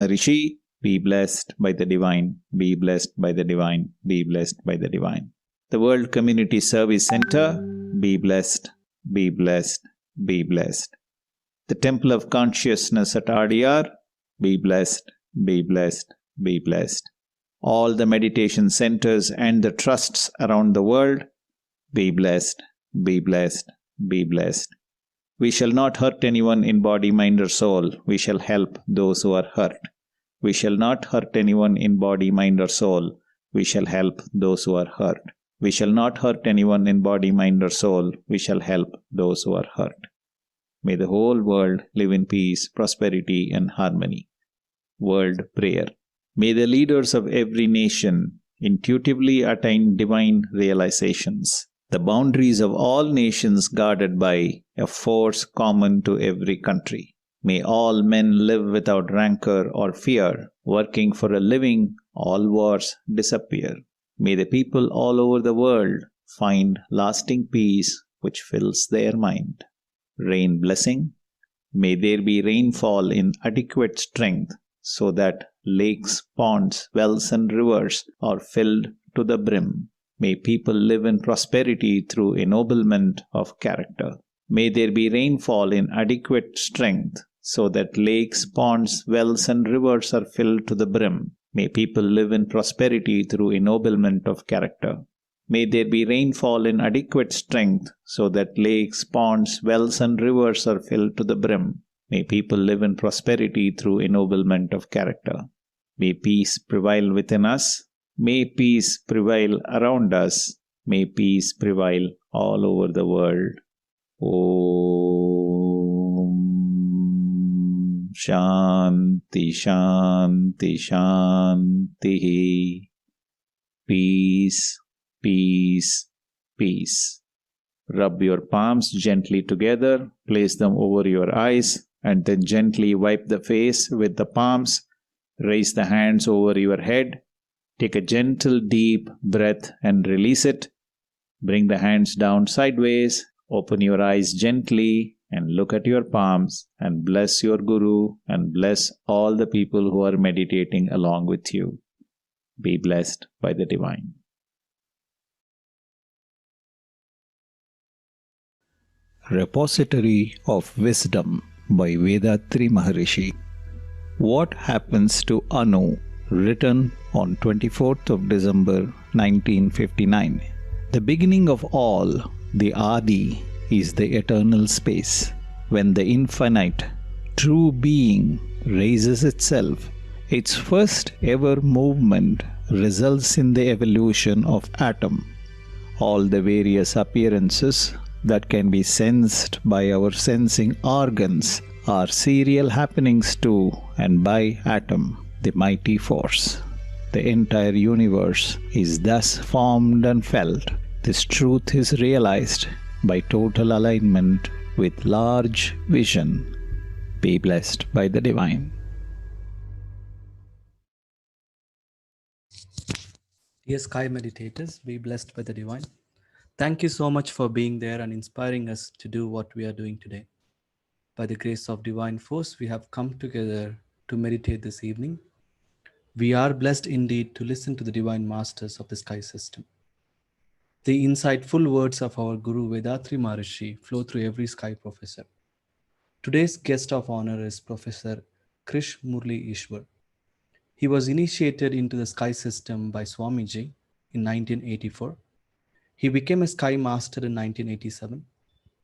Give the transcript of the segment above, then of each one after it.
Rishi, be blessed by the divine, be blessed by the divine, be blessed by the divine. The World Community Service Center, be blessed, be blessed, be blessed. The Temple of Consciousness at RDR, be blessed, be blessed, be blessed. All the meditation centers and the trusts around the world, be blessed, be blessed, be blessed. We shall not hurt anyone in body, mind, or soul. We shall help those who are hurt. We shall not hurt anyone in body, mind, or soul. We shall help those who are hurt. We shall not hurt anyone in body, mind, or soul. We shall help those who are hurt. May the whole world live in peace, prosperity, and harmony. World Prayer. May the leaders of every nation intuitively attain divine realizations. The boundaries of all nations guarded by a force common to every country. May all men live without rancor or fear, working for a living, all wars disappear. May the people all over the world find lasting peace which fills their mind. Rain blessing. May there be rainfall in adequate strength so that lakes, ponds, wells, and rivers are filled to the brim. May people live in prosperity through ennoblement of character. May there be rainfall in adequate strength so that lakes, ponds, wells, and rivers are filled to the brim. May people live in prosperity through ennoblement of character. May there be rainfall in adequate strength so that lakes, ponds, wells, and rivers are filled to the brim. May people live in prosperity through ennoblement of character. May peace prevail within us. May peace prevail around us. May peace prevail all over the world. Om Shanti Shanti Shanti. Peace, peace, peace. Rub your palms gently together, place them over your eyes, and then gently wipe the face with the palms. Raise the hands over your head. Take a gentle, deep breath and release it. Bring the hands down sideways. Open your eyes gently and look at your palms and bless your Guru and bless all the people who are meditating along with you. Be blessed by the divine. Repository of Wisdom by Vethathiri Maharishi. What happens to Anu? Written on 24th of December 1959. The beginning of all, the Adi, is the eternal space. When the infinite, true being raises itself, its first ever movement results in the evolution of atom. All the various appearances that can be sensed by our sensing organs are serial happenings to and by atom, the mighty force. The entire universe is thus formed and felt. This truth is realized by total alignment with large vision. Be blessed by the divine. Dear Sky Meditators, be blessed by the divine. Thank you so much for being there and inspiring us to do what we are doing today. By the grace of divine force, we have come together to meditate this evening. We are blessed indeed to listen to the divine masters of the sky system. The insightful words of our Guru Vethathiri Maharishi flow through every sky professor. Today's guest of honor is Professor Krish Murali Ishwar. He was initiated into the sky system by Swamiji in 1984. He became a sky master in 1987.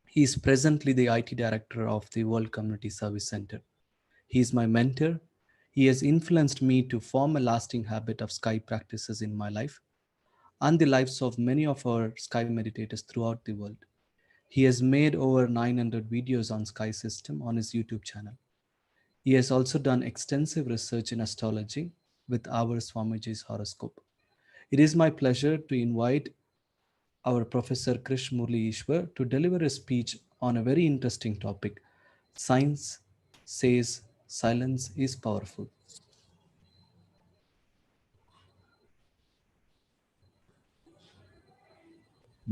He is presently the IT director of the World Community Service Center. He is my mentor. He has influenced me to form a lasting habit of sky practices in my life and the lives of many of our sky meditators throughout the world. He has made over 900 videos on sky system on his YouTube channel. He has also done extensive research in astrology with our Swamiji's horoscope. It is my pleasure to invite our Professor Krish Murali Ishwar to deliver a speech on a very interesting topic. Science says silence is powerful.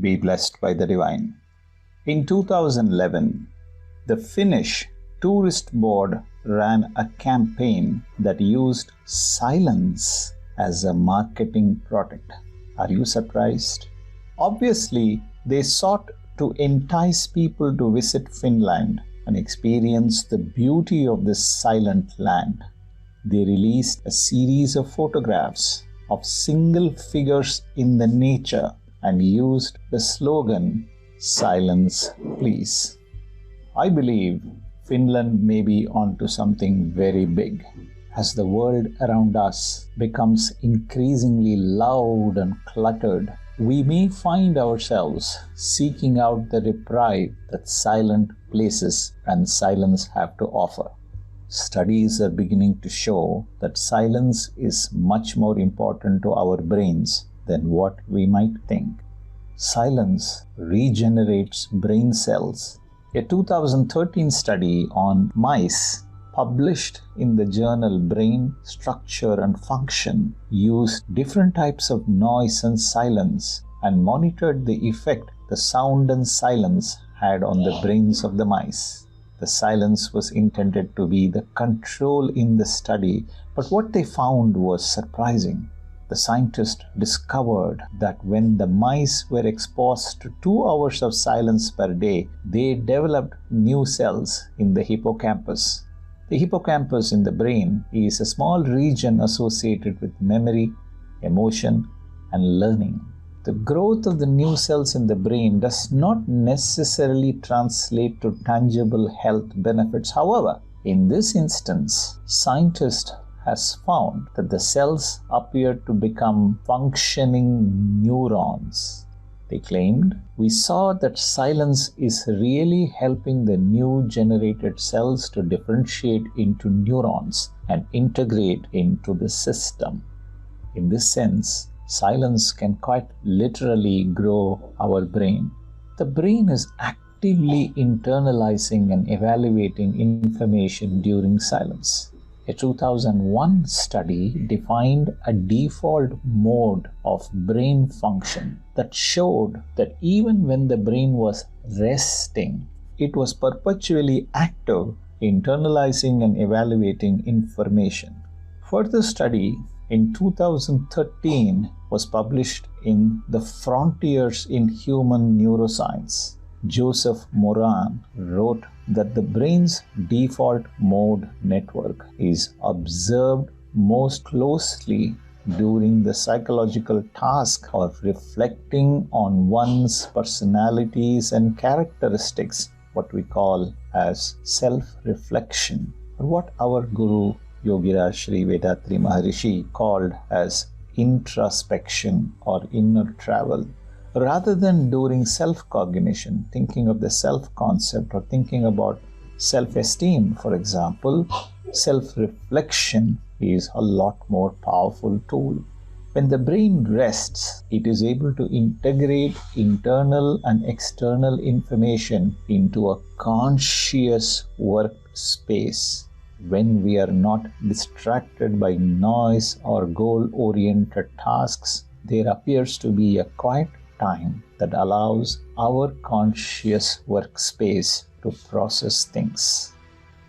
Be blessed by the divine. In 2011, the Finnish Tourist Board ran a campaign that used silence as a marketing product. Are you surprised? Obviously, they sought to entice people to visit Finland and experience the beauty of this silent land. They released a series of photographs of single figures in the nature and used the slogan, "Silence, please." I believe Finland may be onto something very big. As the world around us becomes increasingly loud and cluttered, we may find ourselves seeking out the reprieve that silent places and silence have to offer. Studies are beginning to show that silence is much more important to our brains than what we might think. Silence regenerates brain cells. A 2013 study on mice published in the journal Brain Structure and Function used different types of noise and silence and monitored the effect the sound and silence had on the brains of the mice. The silence was intended to be the control in the study, but what they found was surprising. The scientists discovered that when the mice were exposed to 2 hours of silence per day, they developed new cells in the hippocampus. The hippocampus in the brain is a small region associated with memory, emotion, and learning. The growth of the new cells in the brain does not necessarily translate to tangible health benefits. However, in this instance, scientists has found that the cells appear to become functioning neurons. They claimed, "We saw that silence is really helping the new generated cells to differentiate into neurons and integrate into the system." In this sense, silence can quite literally grow our brain. The brain is actively internalizing and evaluating information during silence. A 2001 study defined a default mode of brain function that showed that even when the brain was resting, it was perpetually active, internalizing and evaluating information. Further study in 2013 was published in The Frontiers in Human Neuroscience. Joseph Moran wrote that the brain's default mode network is observed most closely during the psychological task of reflecting on one's personalities and characteristics, what we call as self-reflection, or what our Guru Yogiraj Sri Vethathiri Maharishi called as introspection or inner travel. Rather than during self-cognition, thinking of the self-concept or thinking about self-esteem, for example, self-reflection is a lot more powerful tool. When the brain rests, it is able to integrate internal and external information into a conscious workspace. When we are not distracted by noise or goal-oriented tasks, there appears to be a quiet time that allows our conscious workspace to process things.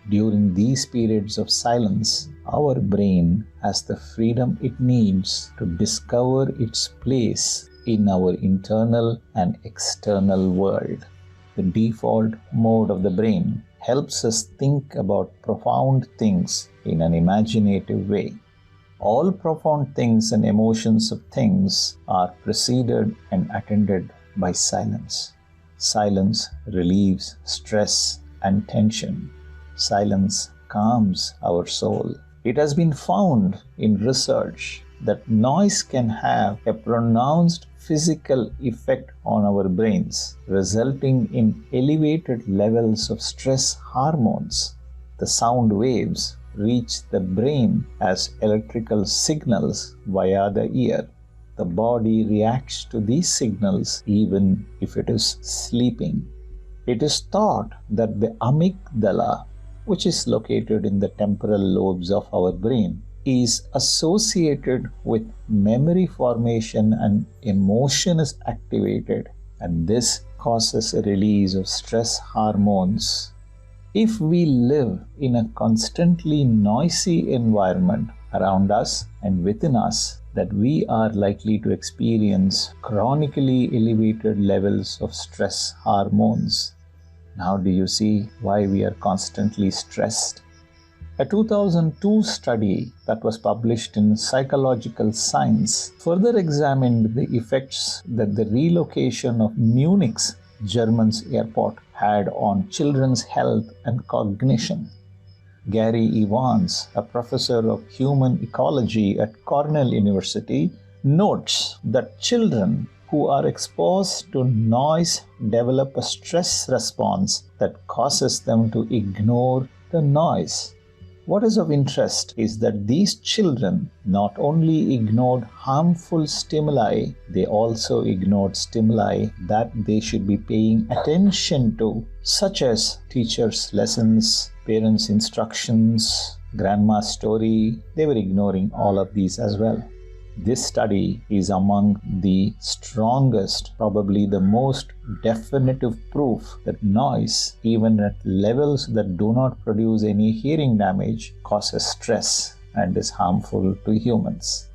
During these periods of silence, our brain has the freedom it needs to discover its place in our internal and external world. The default mode of the brain helps us think about profound things in an imaginative way. All profound things and emotions of things are preceded and attended by silence. Silence relieves stress and tension. Silence calms our soul. It has been found in research that noise can have a pronounced physical effect on our brains, resulting in elevated levels of stress hormones. The sound waves reach the brain as electrical signals via the ear. The body reacts to these signals even if it is sleeping. It is thought that the amygdala, which is located in the temporal lobes of our brain, is associated with memory formation and emotion is activated, and this causes a release of stress hormones. If we live in a constantly noisy environment around us and within us, that we are likely to experience chronically elevated levels of stress hormones. Now, do you see why we are constantly stressed? A 2002 study that was published in Psychological Science further examined the effects that the relocation of Munich's German's airport had on children's health and cognition. Gary Evans, a professor of human ecology at Cornell University, notes that children who are exposed to noise develop a stress response that causes them to ignore the noise. What is of interest is that these children not only ignored harmful stimuli, they also ignored stimuli that they should be paying attention to, such as teachers' lessons, parents' instructions, grandma's story. They were ignoring all of these as well. This study is among the strongest, probably the most definitive proof that noise, even at levels that do not produce any hearing damage, causes stress and is harmful to humans.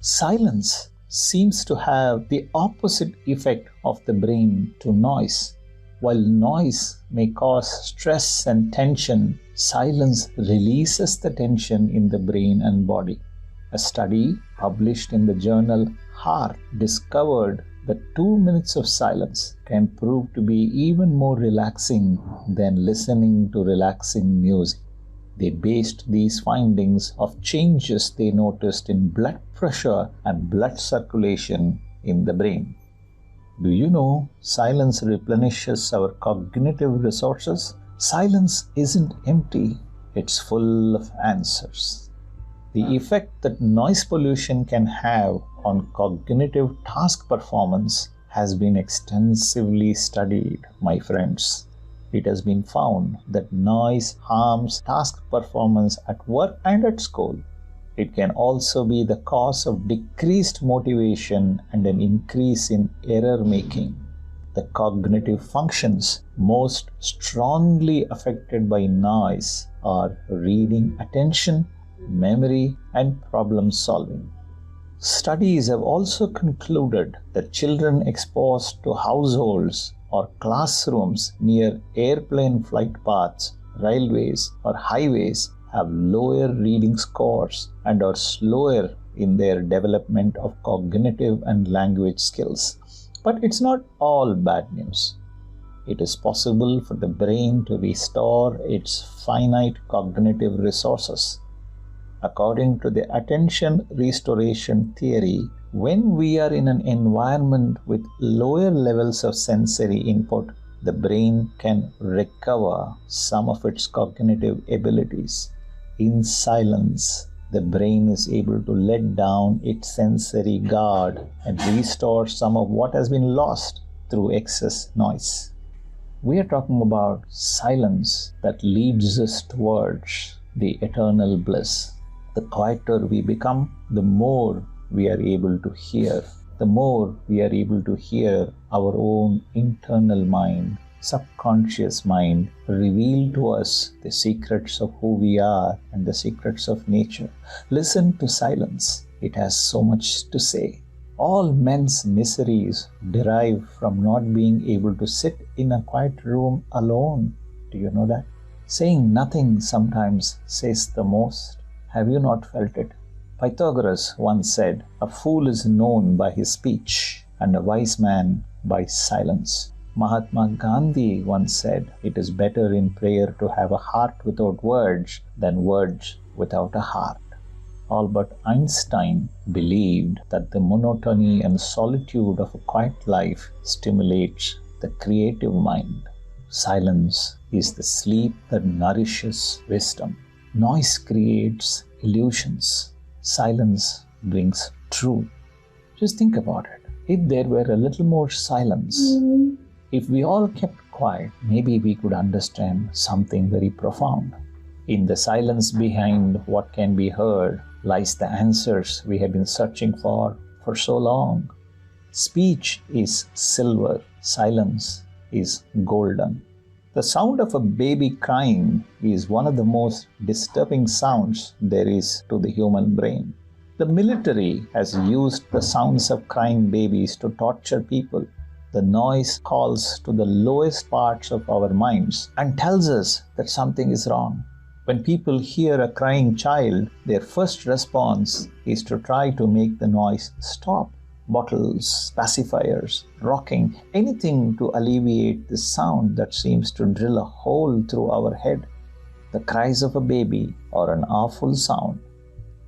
Silence seems to have the opposite effect of the brain to noise. While noise may cause stress and tension, silence releases the tension in the brain and body. A study published in the journal Heart discovered that 2 minutes of silence can prove to be even more relaxing than listening to relaxing music. They based these findings of changes they noticed in blood pressure and blood circulation in the brain. Do you know silence replenishes our cognitive resources? Silence isn't empty, it's full of answers. The effect that noise pollution can have on cognitive task performance has been extensively studied, my friends. It has been found that noise harms task performance at work and at school. It can also be the cause of decreased motivation and an increase in error making. The cognitive functions most strongly affected by noise are reading attention, memory, and problem solving. Studies have also concluded that children exposed to households or classrooms near airplane flight paths, railways, or highways have lower reading scores and are slower in their development of cognitive and language skills. But it's not all bad news. It is possible for the brain to restore its finite cognitive resources. According to the attention restoration theory, when we are in an environment with lower levels of sensory input, the brain can recover some of its cognitive abilities. In silence, the brain is able to let down its sensory guard and restore some of what has been lost through excess noise. We are talking about silence that leads us towards the eternal bliss. The quieter we become, the more we are able to hear. The more we are able to hear our own internal mind, subconscious mind, reveal to us the secrets of who we are and the secrets of nature. Listen to silence. It has so much to say. All men's miseries derive from not being able to sit in a quiet room alone. Do you know that? Saying nothing sometimes says the most. Have you not felt it? Pythagoras once said, "A fool is known by his speech, and a wise man by silence." Mahatma Gandhi once said, "It is better in prayer to have a heart without words than words without a heart." Albert Einstein believed that the monotony and solitude of a quiet life stimulates the creative mind. Silence is the sleep that nourishes wisdom. Noise creates illusions. Silence brings truth. Just think about it. If there were a little more silence, if we all kept quiet, maybe we could understand something very profound. In the silence behind what can be heard lies the answers we have been searching for so long. Speech is silver, silence is golden. The sound of a baby crying is one of the most disturbing sounds there is to the human brain. The military has used the sounds of crying babies to torture people. The noise calls to the lowest parts of our minds and tells us that something is wrong. When people hear a crying child, their first response is to try to make the noise stop. Bottles, pacifiers, rocking, anything to alleviate the sound that seems to drill a hole through our head. The cries of a baby are an awful sound.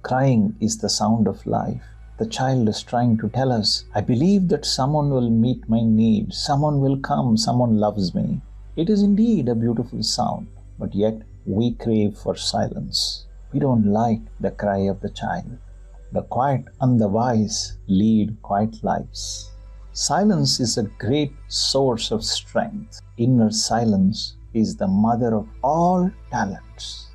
Crying is the sound of life. The child is trying to tell us, I believe that someone will meet my need, someone will come, someone loves me. It is indeed a beautiful sound, but yet we crave for silence. We don't like the cry of the child. The quiet and the wise lead quiet lives. Silence is a great source of strength. Inner silence is the mother of all talents.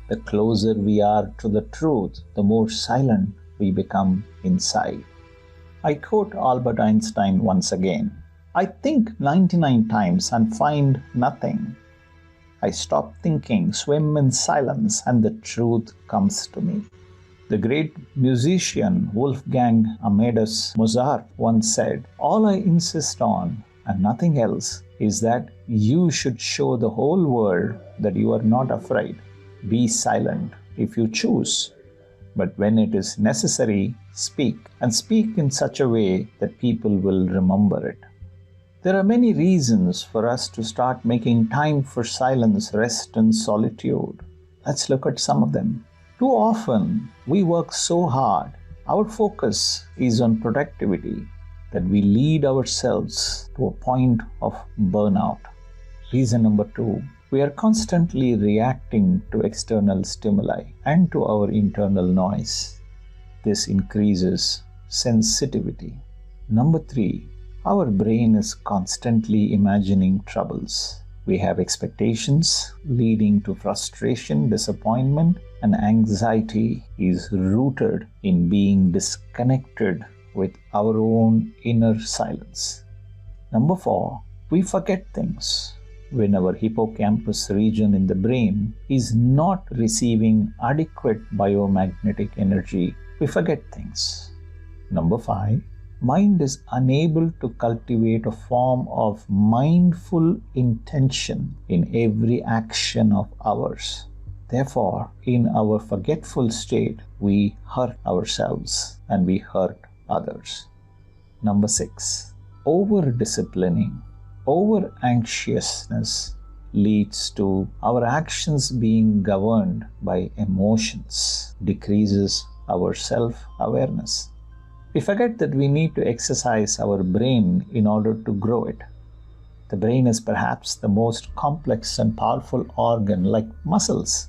The closer we are to the truth, the more silent we become inside. I quote Albert Einstein once again. I think 99 times and find nothing. I stop thinking, swim in silence, and the truth comes to me. The great musician Wolfgang Amadeus Mozart once said, all I insist on, and nothing else, is that you should show the whole world that you are not afraid. Be silent if you choose. But when it is necessary, speak, and speak in such a way that people will remember it. There are many reasons for us to start making time for silence, rest, and solitude. Let's look at some of them. Too often, we work so hard, our focus is on productivity, that we lead ourselves to a point of burnout. Reason number 2, we are constantly reacting to external stimuli and to our internal noise. This increases sensitivity. Number 3, our brain is constantly imagining troubles. We have expectations leading to frustration, disappointment, and anxiety is rooted in being disconnected with our own inner silence. Number 4, we forget things. When our hippocampus region in the brain is not receiving adequate biomagnetic energy, we forget things. Number 5, mind is unable to cultivate a form of mindful intention in every action of ours. Therefore, in our forgetful state, we hurt ourselves and we hurt others. Number 6, over-disciplining, over-anxiousness leads to our actions being governed by emotions, decreases our self-awareness. We forget that we need to exercise our brain in order to grow it. The brain is perhaps the most complex and powerful organ, like muscles.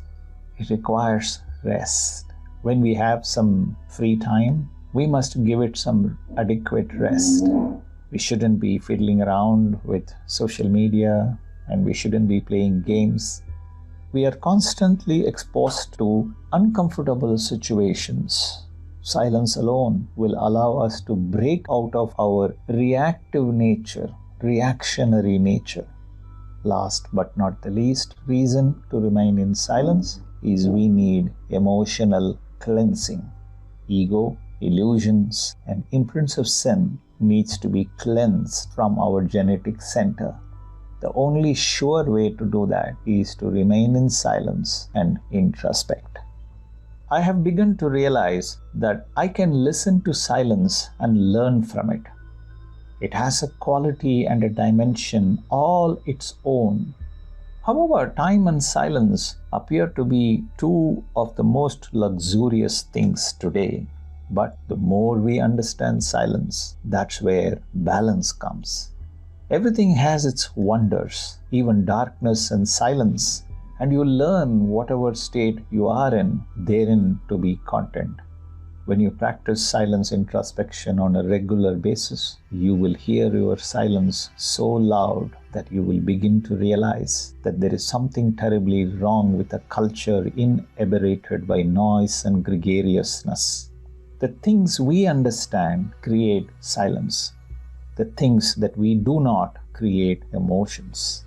It requires rest. When we have some free time, we must give it some adequate rest. We shouldn't be fiddling around with social media, and we shouldn't be playing games. We are constantly exposed to uncomfortable situations. Silence alone will allow us to break out of our reactive nature, reactionary nature. Last but not the least reason to remain in silence is we need emotional cleansing. Ego, illusions, and imprints of sin needs to be cleansed from our genetic center. The only sure way to do that is to remain in silence and introspect. I have begun to realize that I can listen to silence and learn from it. It has a quality and a dimension all its own. However, time and silence appear to be two of the most luxurious things today. But the more we understand silence, that's where balance comes. Everything has its wonders, even darkness and silence, and you learn whatever state you are in, therein to be content. When you practice silence introspection on a regular basis, you will hear your silence so loud that you will begin to realize that there is something terribly wrong with a culture inebriated by noise and gregariousness. The things we understand create silence. The things that we do not create emotions.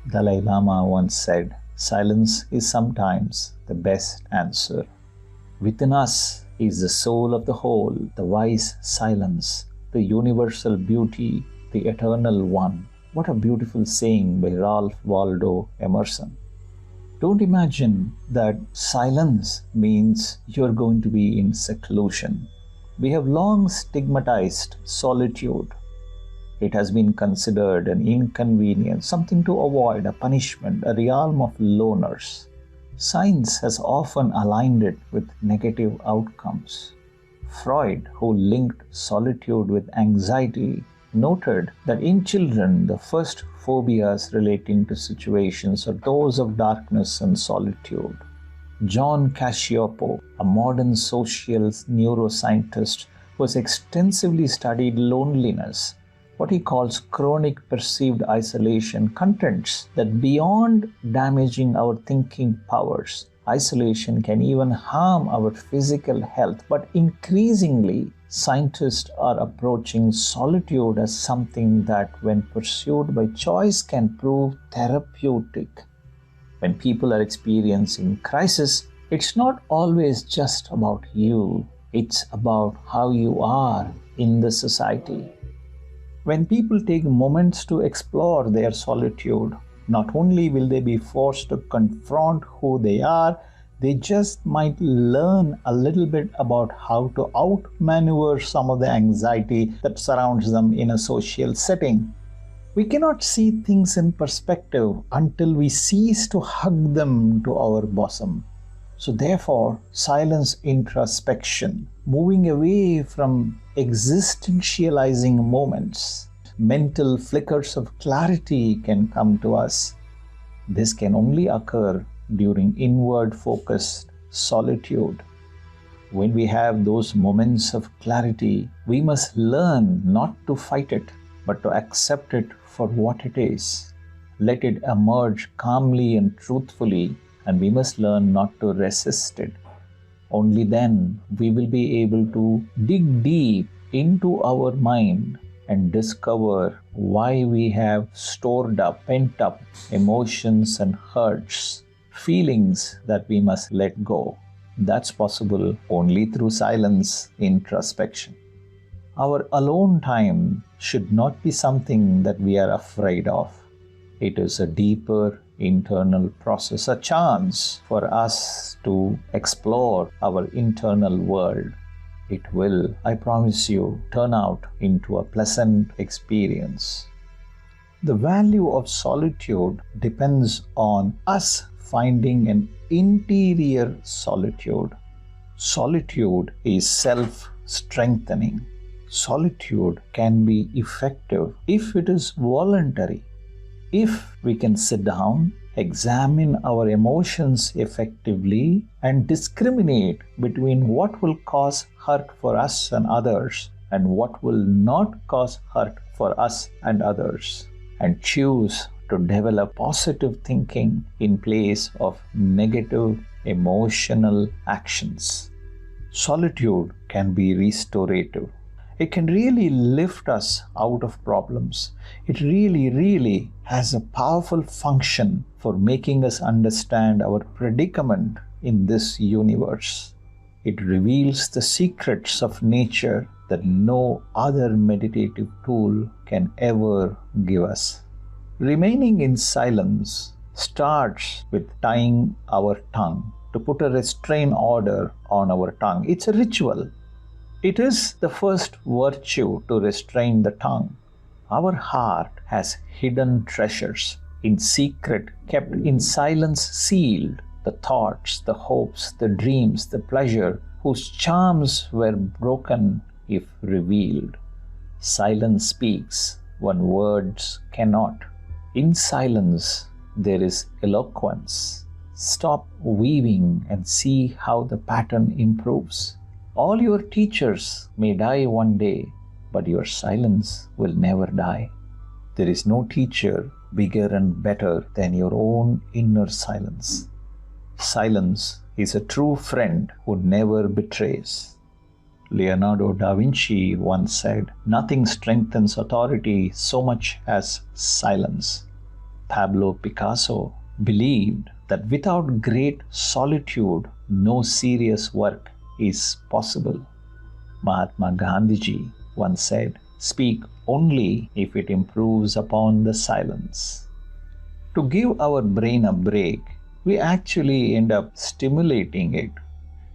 Dalai Lama once said, "Silence is sometimes the best answer." Within us is the soul of the whole, the wise silence, the universal beauty, the eternal one. What a beautiful saying by Ralph Waldo Emerson. Don't imagine that silence means you're going to be in seclusion. We have long stigmatized solitude. It has been considered an inconvenience, something to avoid, a punishment, a realm of loners. Science has often aligned it with negative outcomes. Freud, who linked solitude with anxiety, noted that in children the first phobias relating to situations are those of darkness and solitude. John Cacioppo, a modern social neuroscientist who has extensively studied loneliness, what he calls chronic perceived isolation, contends that beyond damaging our thinking powers, isolation can even harm our physical health. But increasingly, scientists are approaching solitude as something that, when pursued by choice, can prove therapeutic. When people are experiencing crisis, it's not always just about you. It's about how you are in the society. When people take moments to explore their solitude, not only will they be forced to confront who they are, they just might learn a little bit about how to outmaneuver some of the anxiety that surrounds them in a social setting. We cannot see things in perspective until we cease to hug them to our bosom. So therefore, silence introspection, moving away from existentializing moments, mental flickers of clarity can come to us. This can only occur during inward-focused solitude. When we have those moments of clarity, we must learn not to fight it, but to accept it for what it is. Let it emerge calmly and truthfully, and we must learn not to resist it. Only then we will be able to dig deep into our mind and discover why we have stored up, pent up emotions and hurts, feelings that we must let go. That's possible only through silence introspection. Our alone time should not be something that we are afraid of. It is a deeper internal process, a chance for us to explore our internal world. It will, I promise you, turn out into a pleasant experience. The value of solitude depends on us finding an interior solitude. Solitude is self-strengthening. Solitude can be effective if it is voluntary. If we can sit down, examine our emotions effectively, and discriminate between what will cause hurt for us and others and what will not cause hurt for us and others, and choose to develop positive thinking in place of negative emotional actions. Solitude can be restorative. It can really lift us out of problems. It really has a powerful function for making us understand our predicament in this universe. It reveals the secrets of nature that no other meditative tool can ever give us. Remaining in silence starts with tying our tongue, to put a restraint order on our tongue. It's a ritual. It is the first virtue to restrain the tongue. Our heart has hidden treasures, in secret, kept in silence, sealed. The thoughts, the hopes, the dreams, the pleasure, whose charms were broken if revealed. Silence speaks when words cannot. In silence, there is eloquence. Stop weaving and see how the pattern improves. All your teachers may die one day, but your silence will never die. There is no teacher bigger and better than your own inner silence. Silence is a true friend who never betrays. Leonardo da Vinci once said, "Nothing strengthens authority so much as silence." Pablo Picasso believed that without great solitude, no serious work is possible. Mahatma Gandhiji once said, "Speak only if it improves upon the silence." To give our brain a break, we actually end up stimulating it.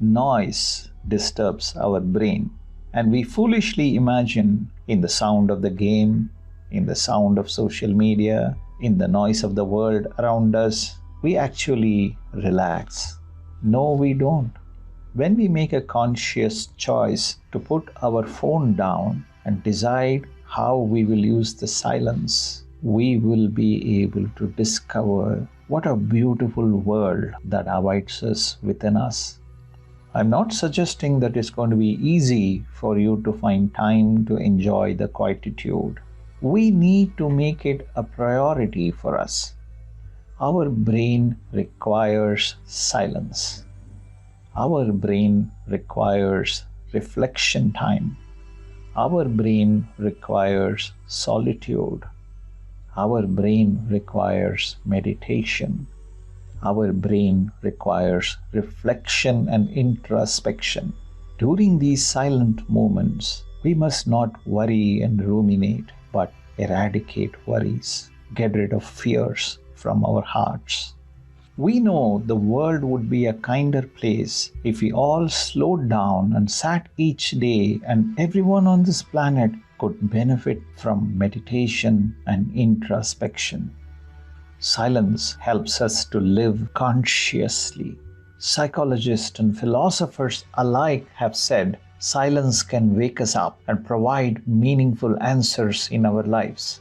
Noise disturbs our brain, and we foolishly imagine in the sound of the game, in the sound of social media, in the noise of the world around us, we actually relax. No, we don't. When we make a conscious choice to put our phone down and decide how we will use the silence, we will be able to discover what a beautiful world that awaits us within us. I'm not suggesting that it's going to be easy for you to find time to enjoy the quietude. We need to make it a priority for us. Our brain requires silence. Our brain requires reflection time. Our brain requires solitude. Our brain requires meditation. Our brain requires reflection and introspection. During these silent moments, we must not worry and ruminate, but eradicate worries, get rid of fears from our hearts. We know the world would be a kinder place if we all slowed down and sat each day, and everyone on this planet could benefit from meditation and introspection. Silence helps us to live consciously. Psychologists and philosophers alike have said silence can wake us up and provide meaningful answers in our lives.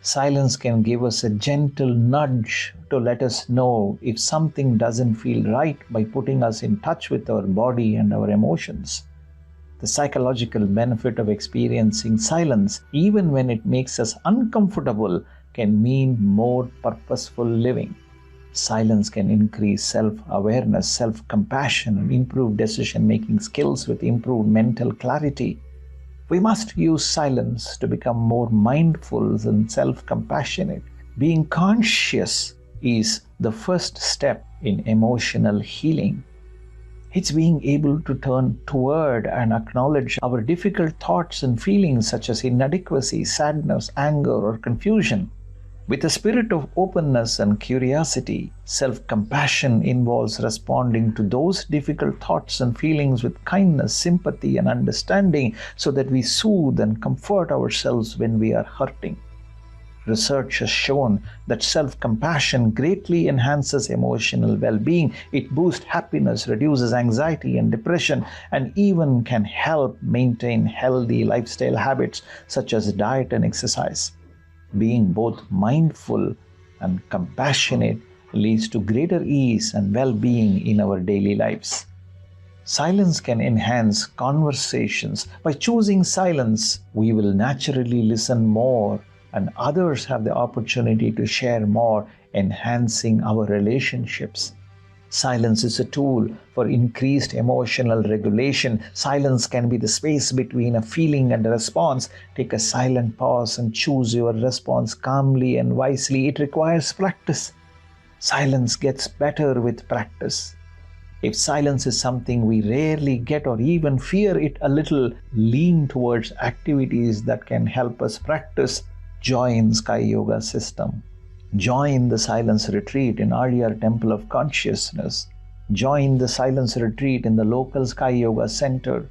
Silence can give us a gentle nudge to let us know if something doesn't feel right by putting us in touch with our body and our emotions. The psychological benefit of experiencing silence, even when it makes us uncomfortable, can mean more purposeful living. Silence can increase self-awareness, self-compassion, and improve decision-making skills with improved mental clarity. We must use silence to become more mindful and self-compassionate. Being conscious is the first step in emotional healing. It's being able to turn toward and acknowledge our difficult thoughts and feelings such as inadequacy, sadness, anger, or confusion. With a spirit of openness and curiosity, self-compassion involves responding to those difficult thoughts and feelings with kindness, sympathy, and understanding so that we soothe and comfort ourselves when we are hurting. Research has shown that self-compassion greatly enhances emotional well-being. It boosts happiness, reduces anxiety and depression, and even can help maintain healthy lifestyle habits such as diet and exercise. Being both mindful and compassionate leads to greater ease and well-being in our daily lives. Silence can enhance conversations. By choosing silence, we will naturally listen more, and others have the opportunity to share more, enhancing our relationships. Silence is a tool for increased emotional regulation. Silence can be the space between a feeling and a response. Take a silent pause and choose your response calmly and wisely. It requires practice. Silence gets better with practice. If silence is something we rarely get or even fear it a little, lean towards activities that can help us practice. Join Sky Yoga system. Join the silence retreat in Arya Temple of Consciousness. Join the silence retreat in the local Sky Yoga Center.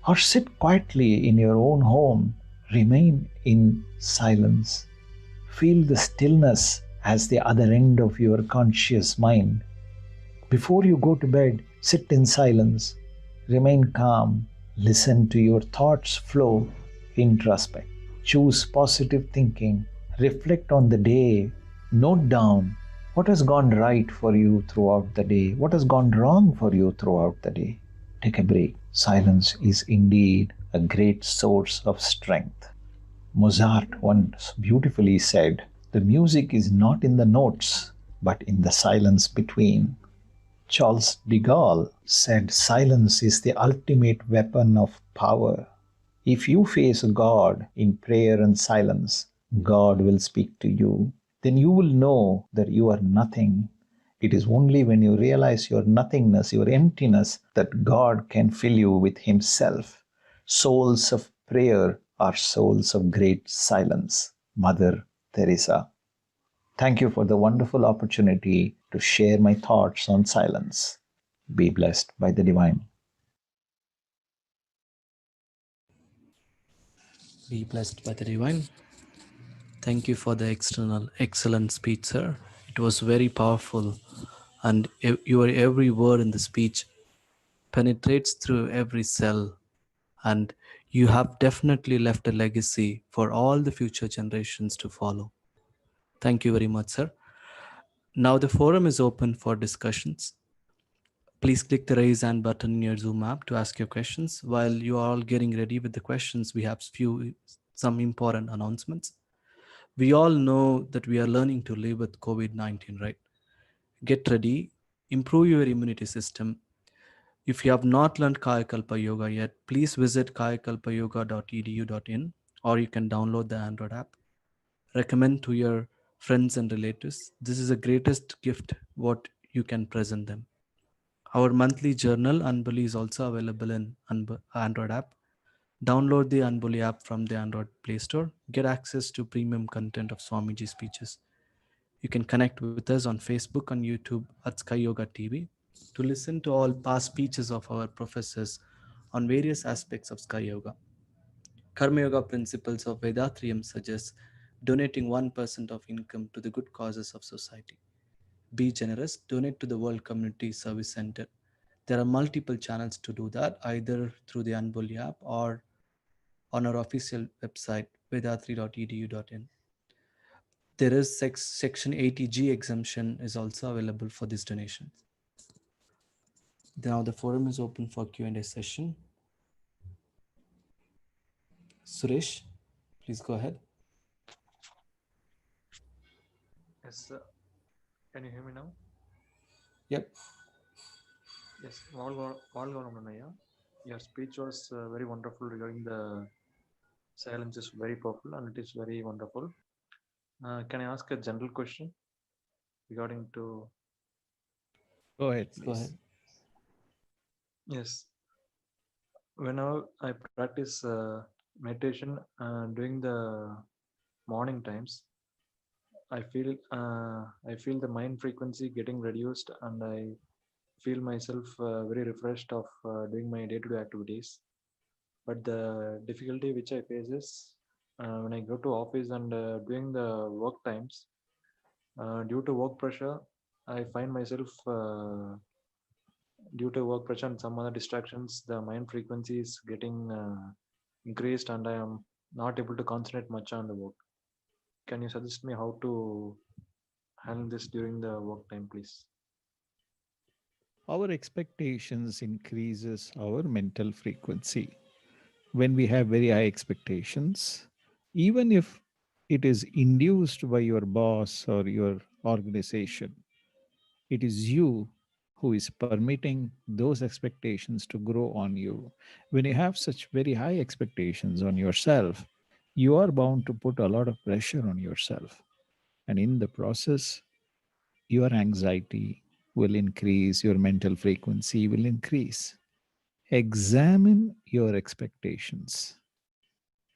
Or sit quietly in your own home. Remain in silence. Feel the stillness as the other end of your conscious mind. Before you go to bed, sit in silence. Remain calm. Listen to your thoughts flow. Introspect. Choose positive thinking. Reflect on the day. Note down what has gone right for you throughout the day, what has gone wrong for you throughout the day. Take a break. Silence is indeed a great source of strength. Mozart once beautifully said, "The music is not in the notes, but in the silence between." Charles de Gaulle said, "Silence is the ultimate weapon of power." If you face God in prayer and silence, God will speak to you. then you will know that you are nothing. It is only when you realize your nothingness, your emptiness, that God can fill you with Himself. Souls of prayer are souls of great silence. Mother Teresa. Thank you for the wonderful opportunity to share my thoughts on silence. Be blessed by the divine. Be blessed by the divine. Thank you for the excellent speech, sir. It was very powerful, and your every word in the speech penetrates through every cell, and you have definitely left a legacy for all the future generations to follow. Thank you very much, sir. Now the forum is open for discussions. Please click the raise hand button in your Zoom app to ask your questions. While you are all getting ready with the questions, we have some important announcements. We all know that we are learning to live with COVID-19, right? Get ready, improve your immunity system. If you have not learned Kayakalpa Yoga yet, please visit kayakalpayoga.edu.in, or you can download the Android app. Recommend to your friends and relatives. This is the greatest gift what you can present them. Our monthly journal Anbali is also available in Android app. Download the Anbali app from the Android Play Store. Get access to premium content of Swamiji speeches. You can connect with us on Facebook and YouTube at Sky Yoga TV to listen to all past speeches of our professors on various aspects of Sky Yoga. Karma Yoga principles of Vedatrium suggest donating 1% of income to the good causes of society. Be generous, donate to the World Community Service Center. There are multiple channels to do that, either through the Anboli app or on our official website, vethathiri.edu.in. There is Section 80G exemption is also available for these donations. Now the forum is open for Q&A session. Suresh, please go ahead. Yes, can you hear me now? Yep. Yes, Valgaramannaya. Your speech was very wonderful regarding the silence is very powerful and it is very wonderful. Can I ask a general question regarding to? Go ahead, Go please. ahead. Yes, whenever I practice meditation during the morning times, I feel the mind frequency getting reduced, and I feel myself very refreshed of doing my day-to-day activities. But the difficulty which I face is when I go to office and doing the work times, due to work pressure, I find myself due to work pressure and some other distractions, the mind frequency is getting increased, and I am not able to concentrate much on the work. Can you suggest me how to handle this during the work time, please? Our expectations increases our mental frequency. When we have very high expectations, even if it is induced by your boss or your organization, it is you who is permitting those expectations to grow on you. When you have such very high expectations on yourself, you are bound to put a lot of pressure on yourself. And in the process, your anxiety will increase, your mental frequency will increase. Examine your expectations.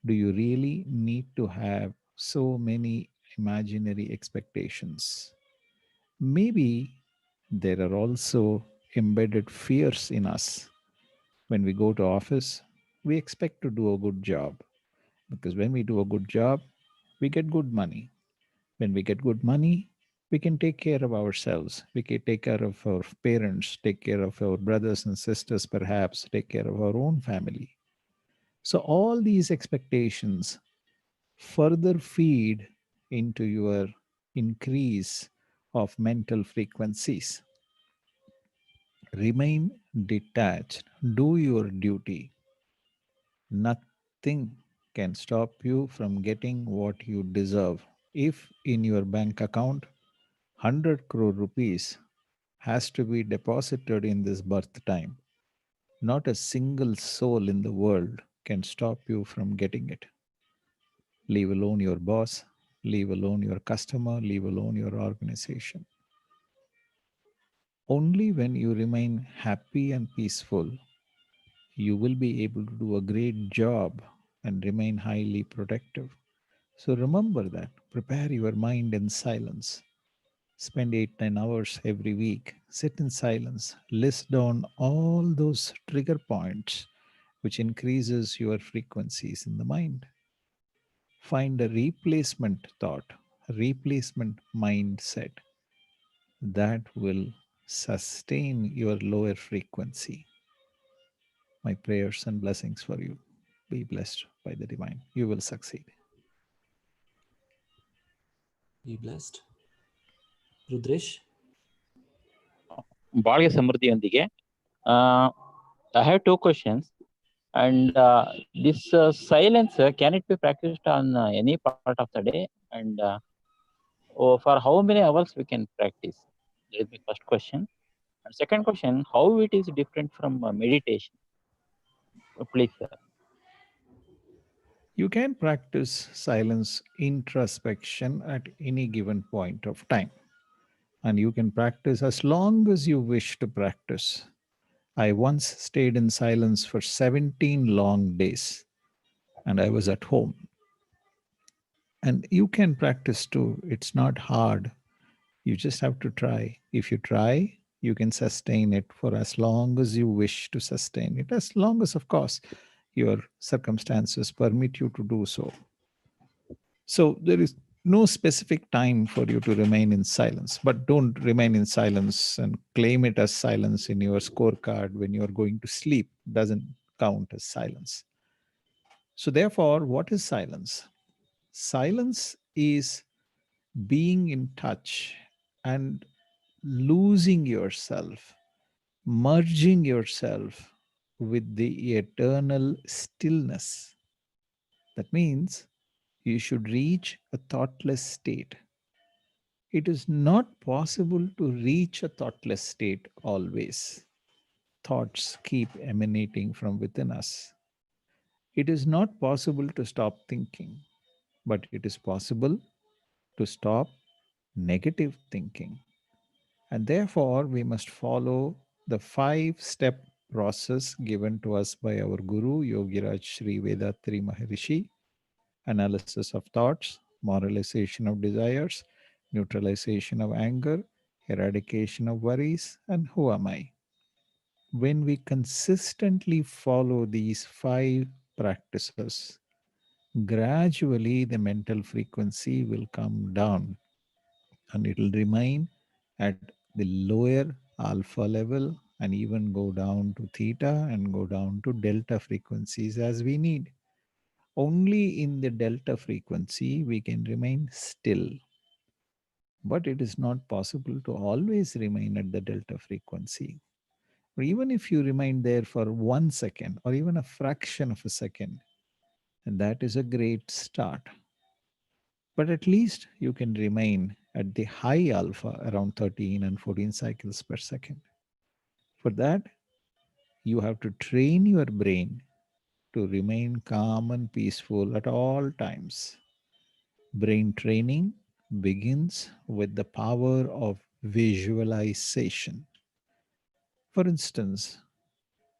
Do you really need to have so many imaginary expectations? Maybe there are also embedded fears in us. When we go to office, we expect to do a good job, because when we do a good job, we get good money. When we get good money, we can take care of ourselves. We can take care of our parents, take care of our brothers and sisters, perhaps take care of our own family. So all these expectations further feed into your increase of mental frequencies. Remain detached, do your duty. Nothing can stop you from getting what you deserve. If in your bank account 100 crore rupees has to be deposited in this birth time, not a single soul in the world can stop you from getting it. Leave alone your boss, leave alone your customer, leave alone your organization. Only when you remain happy and peaceful, you will be able to do a great job and remain highly productive. So remember that. Prepare your mind in silence. Spend 8-10 hours every week. Sit in silence. List down all those trigger points which increases your frequencies in the mind. Find a replacement thought, a replacement mindset that will sustain your lower frequency. My prayers and blessings for you. Be blessed by the divine. You will succeed. Be blessed. Rudresh? ಬಾಳ್ಗೆ ಸಮೃದ್ಧಿಯೊಂದಿಗೆ I have two questions. And this silence, can it be practiced on any part of the day? And for how many hours we can practice? That is my first question. And second question, how it is different from meditation? Please, sir. You can practice silence introspection at any given point of time. And you can practice as long as you wish to practice. I once stayed in silence for 17 long days, and I was at home. And you can practice too. It's not hard. You just have to try. If you try, you can sustain it for as long as you wish to sustain it, as long as, of course, your circumstances permit you to do so. So there is no specific time for you to remain in silence, but don't remain in silence and claim it as silence in your scorecard when you're going to sleep. Doesn't count as silence. So therefore, what is silence? Silence is being in touch and losing yourself, merging yourself with the eternal stillness. That means you should reach a thoughtless state. It is not possible to reach a thoughtless state always. Thoughts keep emanating from within us. It is not possible to stop thinking, but it is possible to stop negative thinking. And therefore, we must follow the 5-step process given to us by our Guru, Yogiraj Sri Vethathiri Maharishi: analysis of thoughts, moralization of desires, neutralization of anger, eradication of worries, and who am I? When we consistently follow these 5 practices, gradually the mental frequency will come down and it will remain at the lower alpha level and even go down to theta and go down to delta frequencies as we need. Only in the delta frequency we can remain still. But it is not possible to always remain at the delta frequency. Or even if you remain there for 1 second or even a fraction of a second, and that is a great start. But at least you can remain at the high alpha around 13 and 14 cycles per second. For that, you have to train your brain to remain calm and peaceful at all times. Brain training begins with the power of visualization. For instance,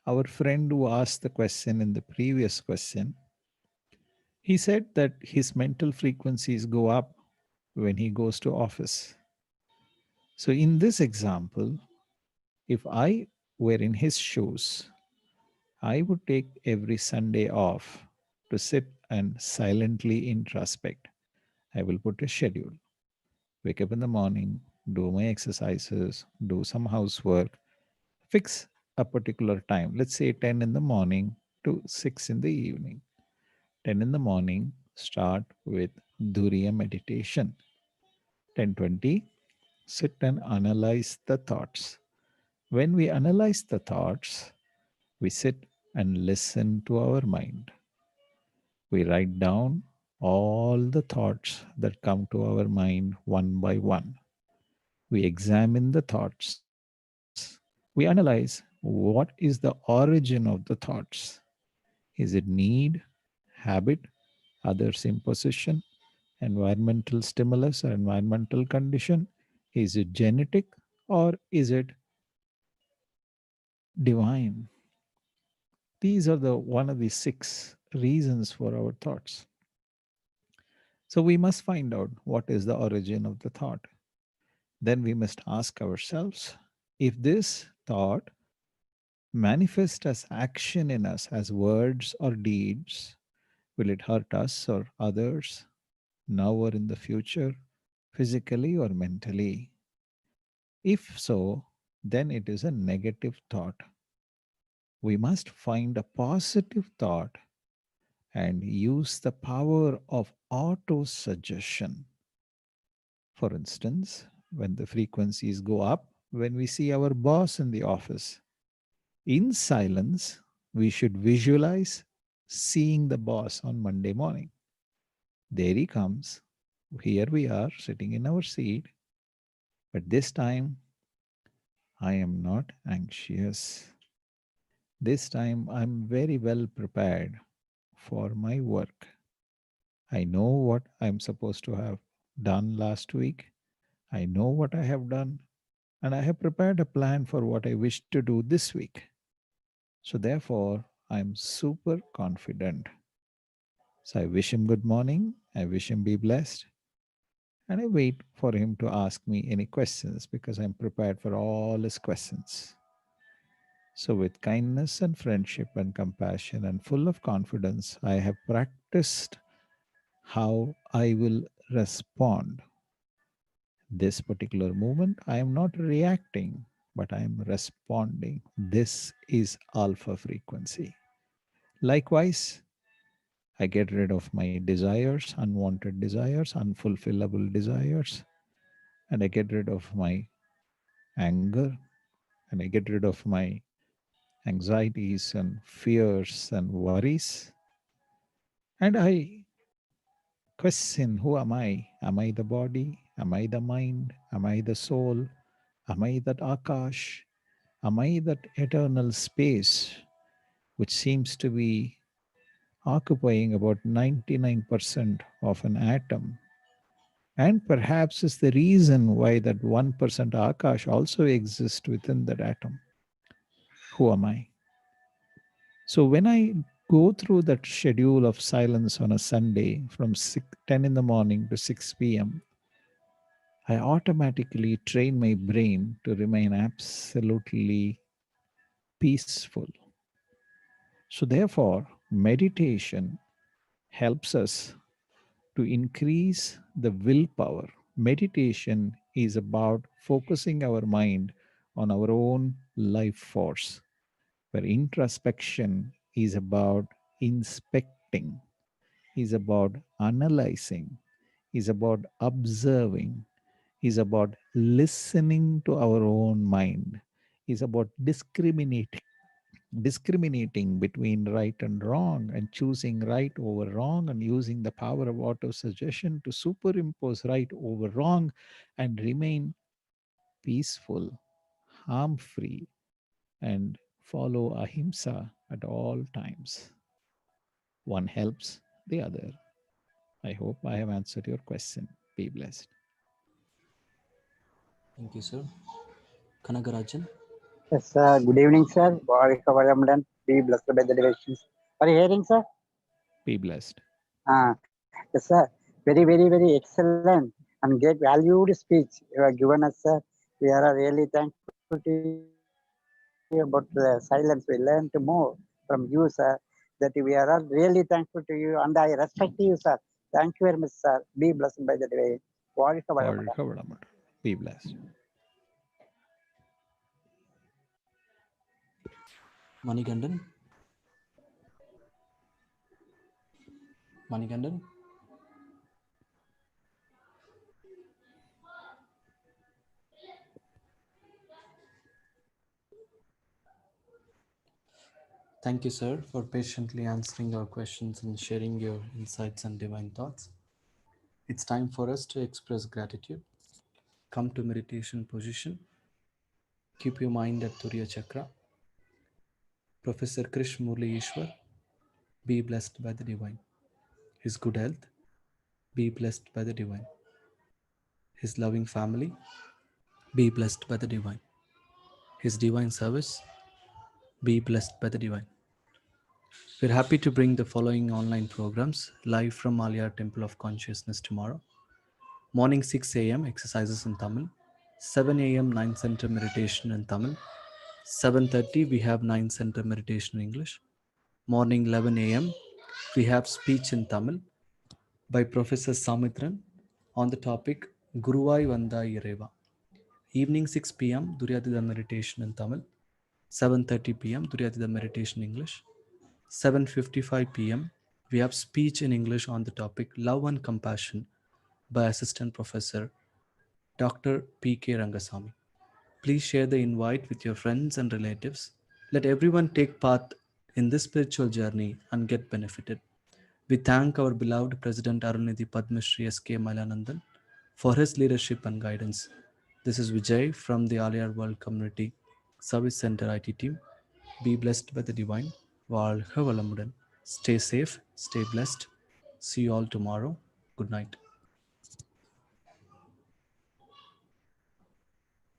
our friend who asked the question in the previous question, he said that his mental frequencies go up when he goes to office. So in this example, if I were in his shoes, I would take every Sunday off to sit and silently introspect. I will put a schedule. Wake up in the morning, do my exercises, do some housework, fix a particular time. Let's say 10 in the morning to 6 in the evening. 10 in the morning, start with Dhuriya meditation. 10:20, sit and analyze the thoughts. When we analyze the thoughts, we sit and listen to our mind. We write down all the thoughts that come to our mind one by one. We examine the thoughts. We analyze what is the origin of the thoughts. Is it need, habit, others' imposition, environmental stimulus or environmental condition? Is it genetic or is it divine? These are the one of the 6 reasons for our thoughts. So we must find out what is the origin of the thought. Then we must ask ourselves, if this thought manifests as action in us, as words or deeds, will it hurt us or others, now or in the future, physically or mentally? If so, then it is a negative thought. We must find a positive thought and use the power of auto suggestion. For instance, when the frequencies go up, when we see our boss in the office, in silence, we should visualize seeing the boss on Monday morning. There he comes. Here we are sitting in our seat. But this time, I am not anxious. This time, I'm very well prepared for my work. I know what I'm supposed to have done last week. I know what I have done, and I have prepared a plan for what I wish to do this week. So, therefore, I'm super confident. So, I wish him good morning. I wish him be blessed. And I wait for him to ask me any questions because I'm prepared for all his questions. So, with kindness and friendship and compassion and full of confidence, I have practiced how I will respond. This particular moment, I am not reacting, but I am responding. This is alpha frequency. Likewise, I get rid of my desires, unwanted desires, unfulfillable desires, and I get rid of my anger, and I get rid of my anxieties and fears and worries. And I question, who am I? Am I the body? Am I the mind? Am I the soul? Am I that Akash? Am I that eternal space which seems to be occupying about 99% of an atom? And perhaps is the reason why that 1% Akash also exists within that atom. Who am I? So when I go through that schedule of silence on a Sunday from 10 in the morning to 6 p.m., I automatically train my brain to remain absolutely peaceful. So therefore, meditation helps us to increase the willpower. Meditation is about focusing our mind on our own life force, where introspection is about inspecting, is about analyzing, is about observing, is about listening to our own mind, is about discriminating between right and wrong and choosing right over wrong and using the power of auto suggestion to superimpose right over wrong and remain peaceful, harm free, and follow ahimsa at all times. One helps the other. I hope I have answered your question. Be blessed. Thank you, sir. Kanagarajan. Yes, good evening, sir. Be blessed by the directions. Are you hearing, sir? Be blessed. Yes, sir. Very, very, very excellent and great valued speech you have given us, sir. We are really thankful to you about the silence. We learned more from you, sir. That we are all really thankful to you, and I respect you, sir. Thank you very much, sir. Be blessed by the divine. Be blessed. Manigandan. Manigandan. Thank you, sir, for patiently answering our questions and sharing your insights and divine thoughts. It's time for us to express gratitude. Come to meditation position. Keep your mind at Turiya Chakra. Professor Krish Murali Eswar, be blessed by the divine. His good health, be blessed by the divine. His loving family, be blessed by the divine. His divine service, be blessed by the divine. We're happy to bring the following online programs live from Alia Temple of Consciousness tomorrow. Morning 6 a.m. exercises in Tamil. 7 a.m. 9 center meditation in Tamil. 7:30 we have 9 center meditation in English. Morning 11 a.m. we have speech in Tamil by Professor Samitran on the topic Guruvai Vanda Ireva. Evening 6 p.m. Duryadhida meditation in Tamil. 7:30 p.m. Duryadhida meditation in English. 7:55 p.m. we have speech in English on the topic Love and Compassion by Assistant Professor Dr. P.K. Rangasamy. Please share the invite with your friends and relatives. Let everyone take part in this spiritual journey and get benefited. We thank our beloved President Arunidhi Padma Shri S.K. Mailanandan for his leadership and guidance. This is Vijay from the Aliyar World Community Service Center IT team. Be blessed by the divine. வாழ்க வளமுடன். Stay safe, stay blessed. See you all tomorrow. Good night.